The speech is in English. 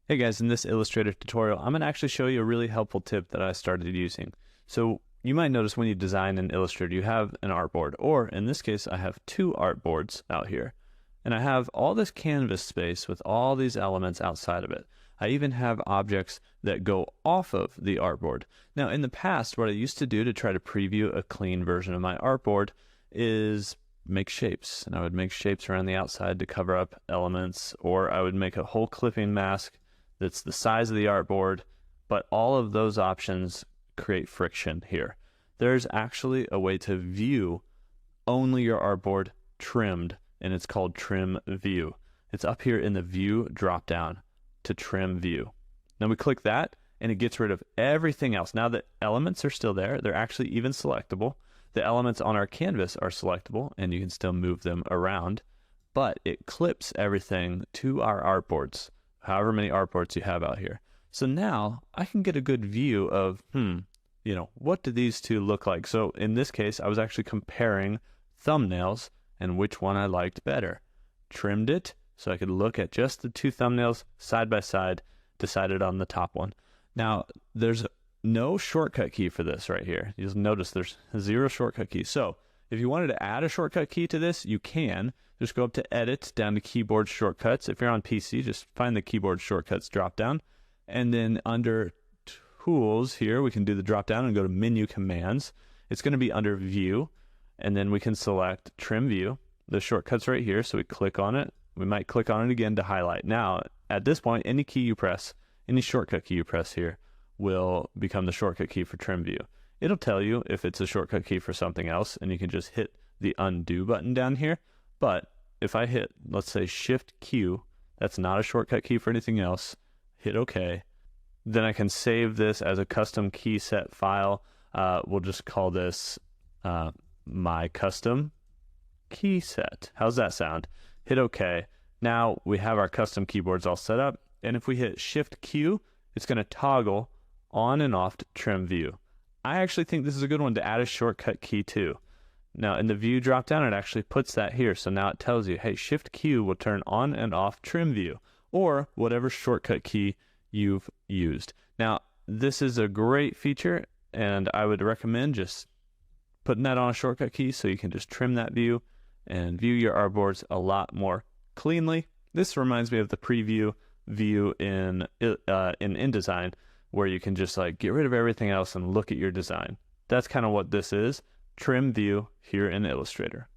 Hey guys, in this Illustrator tutorial, I'm going to actually show you a really helpful tip that I started using. So you might notice when you design in Illustrator, you have an artboard, or in this case, I have two artboards out here. And I have all this canvas space with all these elements outside of it. I even have objects that go off of the artboard. Now, in the past, what I used to do to try to preview a clean version of my artboard is make shapes. And I would make shapes around the outside to cover up elements, or I would make a whole clipping mask that's the size of the artboard, but all of those options create friction here. There's actually a way to view only your artboard trimmed, and it's called Trim View. It's up here in the View dropdown to Trim View. Now we click that, and it gets rid of everything else. Now the elements are still there. They're actually even selectable. The elements on our canvas are selectable, and you can still move them around, but it clips everything to our artboards, however many artboards you have out here. So now I can get a good view of, what do these two look like? So in this case, I was actually comparing thumbnails and which one I liked better. Trimmed it so I could look at just the two thumbnails side by side, decided on the top one. Now, there's no shortcut key for this right here. You'll notice there's 0 shortcut key. So if you wanted to add a shortcut key to this, you can. Just go up to Edit, down to Keyboard Shortcuts. If you're on PC, just find the Keyboard Shortcuts drop-down. And then under Tools here, we can do the drop-down and go to Menu Commands. It's going to be under View, and then we can select Trim View. The shortcut's right here, so we click on it. We might click on it again to highlight. Now, at this point, any key you press, any shortcut key you press here, will become the shortcut key for Trim View. It'll tell you if it's a shortcut key for something else, and you can just hit the Undo button down here. But if I hit, let's say, Shift Q, that's not a shortcut key for anything else, hit OK, then I can save this as a custom key set file. We'll just call this my custom key set. How's that sound? Hit OK. Now we have our custom keyboards all set up, and if we hit Shift Q, it's going to toggle on and off to Trim View. I actually think this is a good one to add a shortcut key to. Now in the View dropdown, it actually puts that here. So now it tells you, hey, Shift Q will turn on and off Trim View, or whatever shortcut key you've used. Now this is a great feature, and I would recommend just putting that on a shortcut key so you can just trim that view and view your artboards a lot more cleanly. This reminds me of the preview view in InDesign, where you can just like get rid of everything else and look at your design. That's kind of what this is. Trim View here in Illustrator.